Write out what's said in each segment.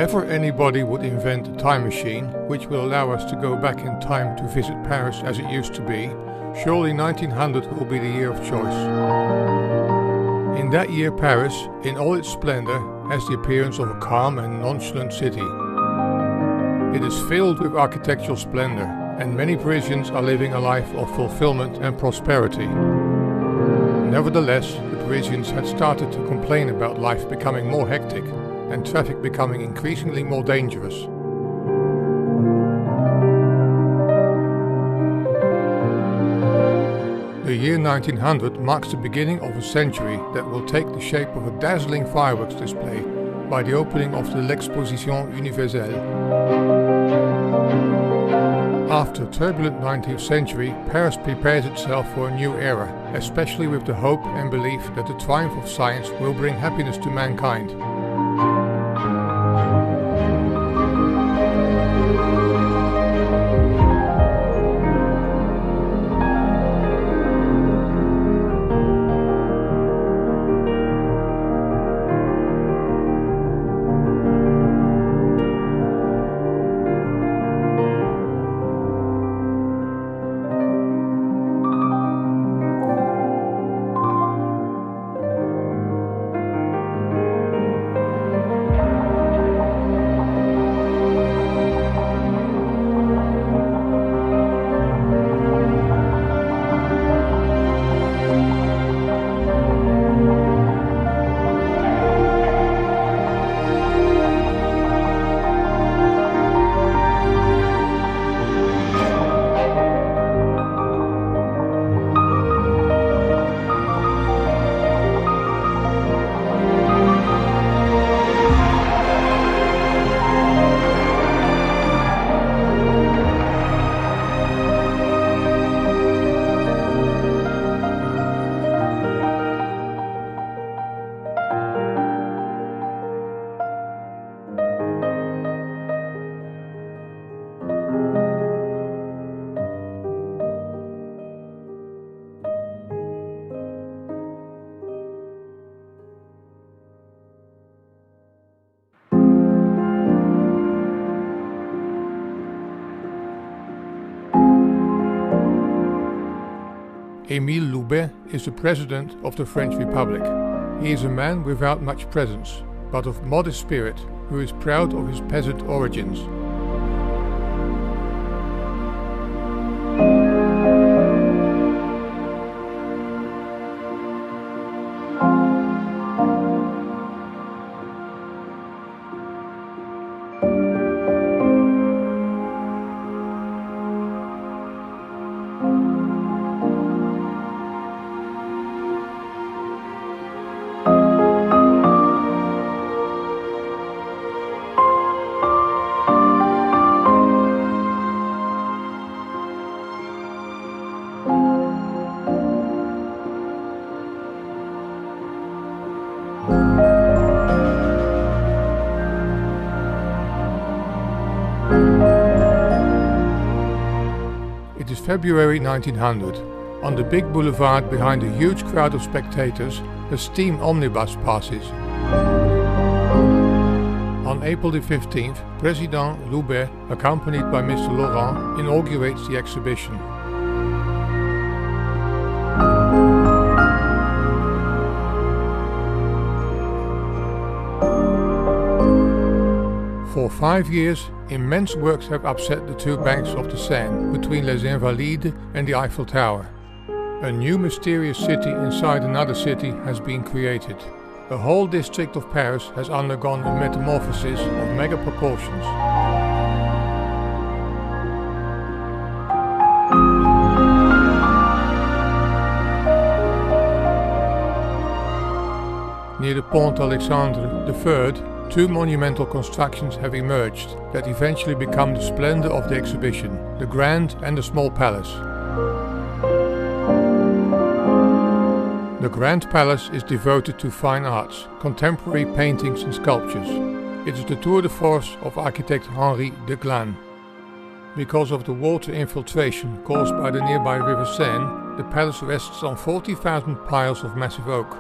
ever anybody would invent a time machine which will allow us to go back in time to visit Paris as it used to be, surely 1900 will be the year of choice. In that year, Paris, in all its splendor, has the appearance of a calm and nonchalant city. It is filled with architectural splendor, and many Parisians are living a life of fulfillment and prosperity. Nevertheless, the Parisians had started to complain about life becoming more hectic and traffic becoming increasingly more dangerous. The year 1900 marks the beginning of a century that will take the shape of a dazzling fireworks display by the opening of the l'Exposition Universelle. After a turbulent 19th century, Paris prepares itself for a new era, especially with the hope and belief that the triumph of science will bring happiness to mankind. Émile Loubet is the President of the French Republic. He is a man without much presence, but of modest spirit, who is proud of his peasant origins. It is February 1900. On the big boulevard behind a huge crowd of spectators, a steam omnibus passes. On April the 15th, President Loubet, accompanied by Mr. Laurent, inaugurates the exhibition. For 5 years, immense works have upset the two banks of the Seine, between Les Invalides and the Eiffel Tower. A new mysterious city inside another city has been created. The whole district of Paris has undergone a metamorphosis of mega proportions. Near the Pont Alexandre III, two monumental constructions have emerged that eventually become the splendor of the exhibition, the Grand and the Small Palace. The Grand Palace is devoted to fine arts, contemporary paintings and sculptures. It is the tour de force of architect Henri de Glane. Because of the water infiltration caused by the nearby river Seine, the palace rests on 40,000 piles of massive oak.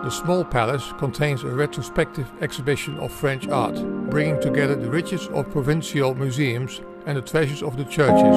The small palace contains a retrospective exhibition of French art, bringing together the riches of provincial museums and the treasures of the churches.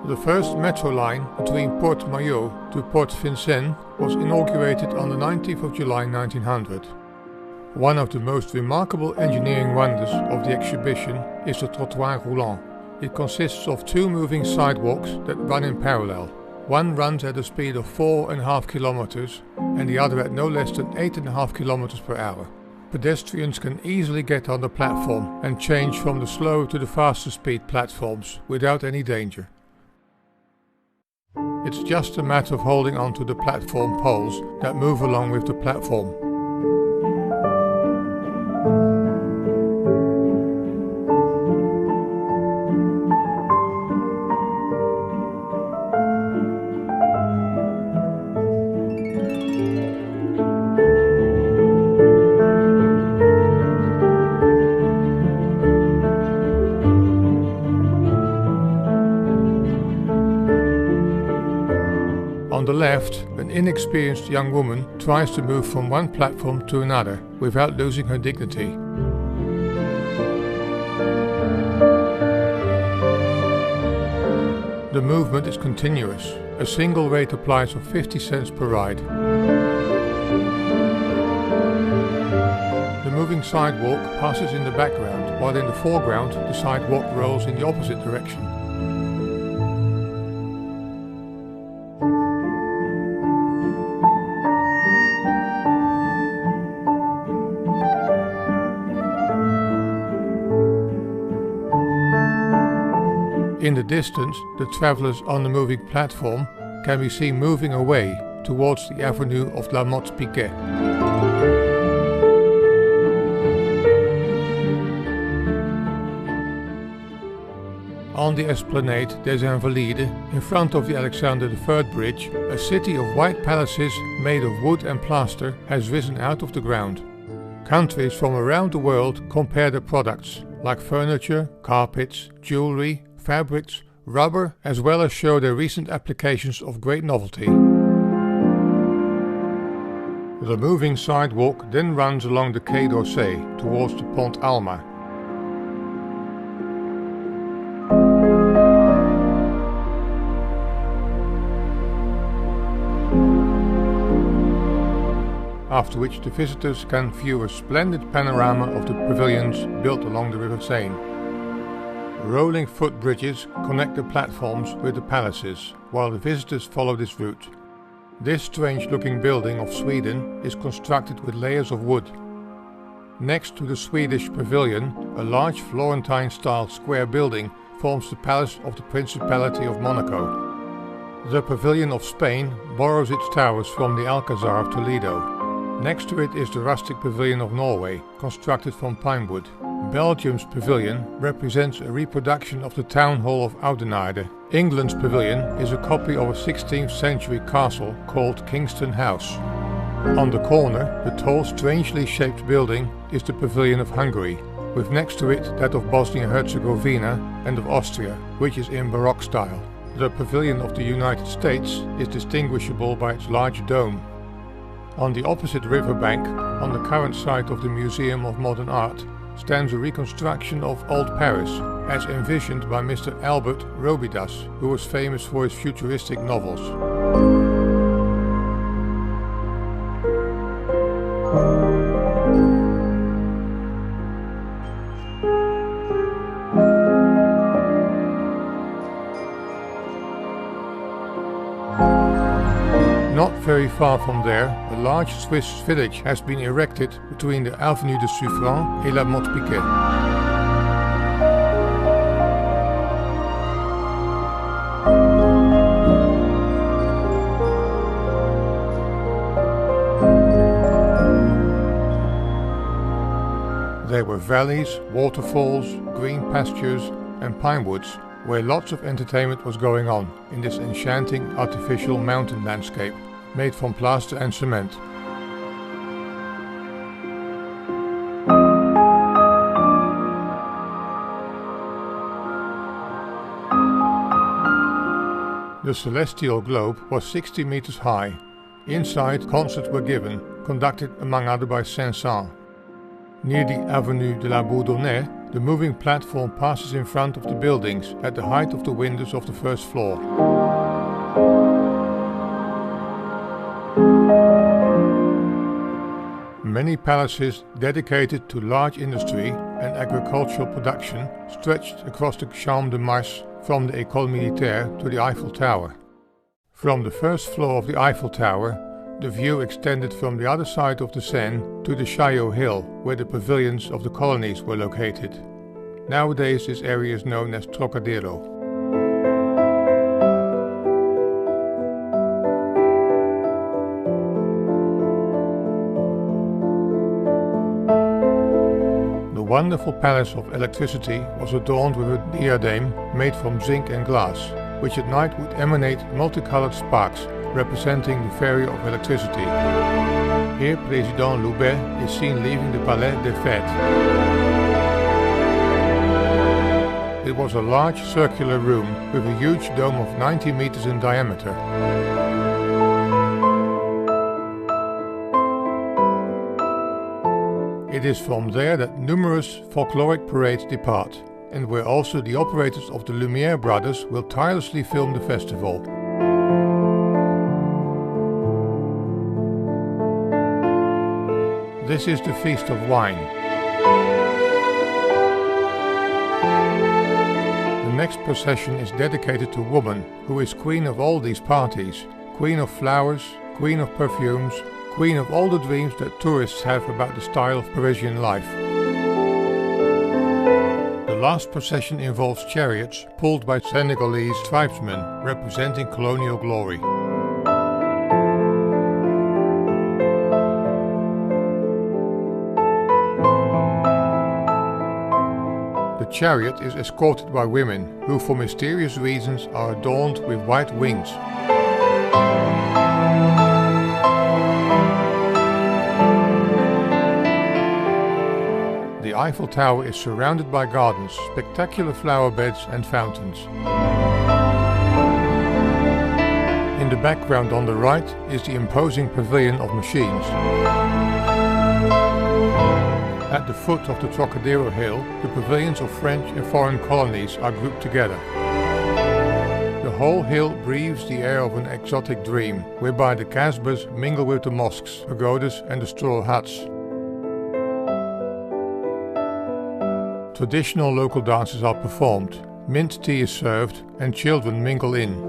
The first metro line between Port-Maillot to Port-Vincennes was inaugurated on the 19th of July 1900. One of the most remarkable engineering wonders of the exhibition is the trottoir roulant. It consists of two moving sidewalks that run in parallel. One runs at a speed of 4.5 kilometers and the other at no less than 8.5 kilometers per hour. Pedestrians can easily get on the platform and change from the slow to the faster speed platforms without any danger. It's just a matter of holding onto the platform poles that move along with the platform. On the left, an inexperienced young woman tries to move from one platform to another without losing her dignity. The movement is continuous. A single rate applies of 50 cents per ride. The moving sidewalk passes in the background, while in the foreground the sidewalk rolls in the opposite direction. In the distance, the travelers on the moving platform can be seen moving away towards the avenue of La Motte-Piquet. On the Esplanade des Invalides, in front of the Alexander III Bridge, a city of white palaces made of wood and plaster has risen out of the ground. Countries from around the world compare their products, like furniture, carpets, jewelry, fabrics, rubber, as well as show their recent applications of great novelty. The moving sidewalk then runs along the Quai d'Orsay towards the Pont Alma. After which the visitors can view a splendid panorama of the pavilions built along the River Seine. Rolling footbridges connect the platforms with the palaces, while the visitors follow this route. This strange-looking building of Sweden is constructed with layers of wood. Next to the Swedish pavilion, a large Florentine-style square building forms the palace of the Principality of Monaco. The Pavilion of Spain borrows its towers from the Alcazar of Toledo. Next to it is the rustic Pavilion of Norway, constructed from pine wood. Belgium's pavilion represents a reproduction of the town hall of Oudenaarde. England's pavilion is a copy of a 16th century castle called Kingston House. On the corner, the tall, strangely shaped building is the Pavilion of Hungary, with next to it that of Bosnia-Herzegovina and of Austria, which is in Baroque style. The Pavilion of the United States is distinguishable by its large dome. On the opposite riverbank, on the current site of the Museum of Modern Art, stands a reconstruction of Old Paris, as envisioned by Mr. Albert Robidas, who was famous for his futuristic novels. Not very far from there, a large Swiss village has been erected between the Avenue de Suffren et La Motte-Piquet. There were valleys, waterfalls, green pastures and pine woods where lots of entertainment was going on in this enchanting artificial mountain landscape made from plaster and cement. The celestial globe was 60 meters high. Inside, concerts were given, conducted among others by Saint-Saëns. Near the Avenue de la Bourdonnais, the moving platform passes in front of the buildings at the height of the windows of the first floor. Many palaces dedicated to large industry and agricultural production stretched across the Champ de Mars from the École Militaire to the Eiffel Tower. From the first floor of the Eiffel Tower, the view extended from the other side of the Seine to the Chaillot Hill, where the pavilions of the colonies were located. Nowadays this area is known as Trocadero. The wonderful palace of electricity was adorned with a diadem made from zinc and glass, which at night would emanate multicolored sparks representing the fairy of electricity. Here President Loubet is seen leaving the Palais des Fêtes. It was a large circular room with a huge dome of 90 meters in diameter. It is from there that numerous folkloric parades depart, and where also the operators of the Lumière brothers will tirelessly film the festival. This is the Feast of Wine. The next procession is dedicated to woman, who is queen of all these parties, queen of flowers, queen of perfumes, queen of all the dreams that tourists have about the style of Parisian life. The last procession involves chariots pulled by Senegalese tribesmen representing colonial glory. The chariot is escorted by women, who for mysterious reasons are adorned with white wings. The Eiffel Tower is surrounded by gardens, spectacular flower beds and fountains. In the background on the right is the imposing pavilion of machines. At the foot of the Trocadero Hill, the pavilions of French and foreign colonies are grouped together. The whole hill breathes the air of an exotic dream, whereby the Casbahs mingle with the mosques, pagodas and the straw huts. Traditional local dances are performed, mint tea is served and children mingle in.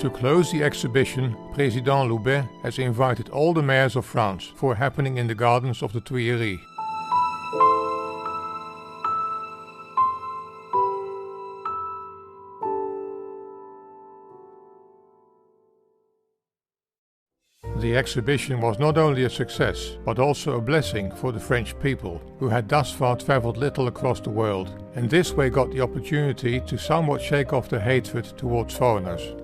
To close the exhibition, President Loubet has invited all the mayors of France for a happening in the gardens of the Tuileries. The exhibition was not only a success, but also a blessing for the French people, who had thus far travelled little across the world, and this way got the opportunity to somewhat shake off their hatred towards foreigners.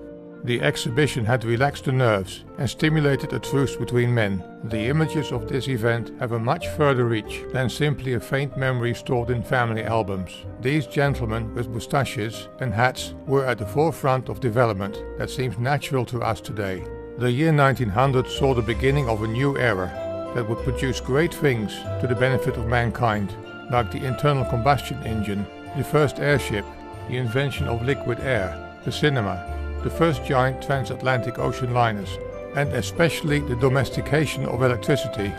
The exhibition had relaxed the nerves and stimulated a truce between men. The images of this event have a much further reach than simply a faint memory stored in family albums. These gentlemen with moustaches and hats were at the forefront of development that seems natural to us today. The year 1900 saw the beginning of a new era that would produce great things to the benefit of mankind, like the internal combustion engine, the first airship, the invention of liquid air, the cinema, the first giant transatlantic ocean liners, and especially the domestication of electricity.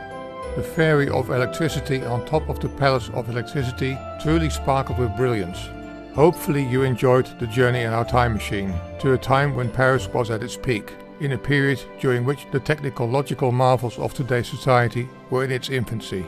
The fairy of electricity on top of the palace of electricity truly sparkled with brilliance. Hopefully you enjoyed the journey in our time machine to a time when Paris was at its peak, in a period during which the technological marvels of today's society were in its infancy.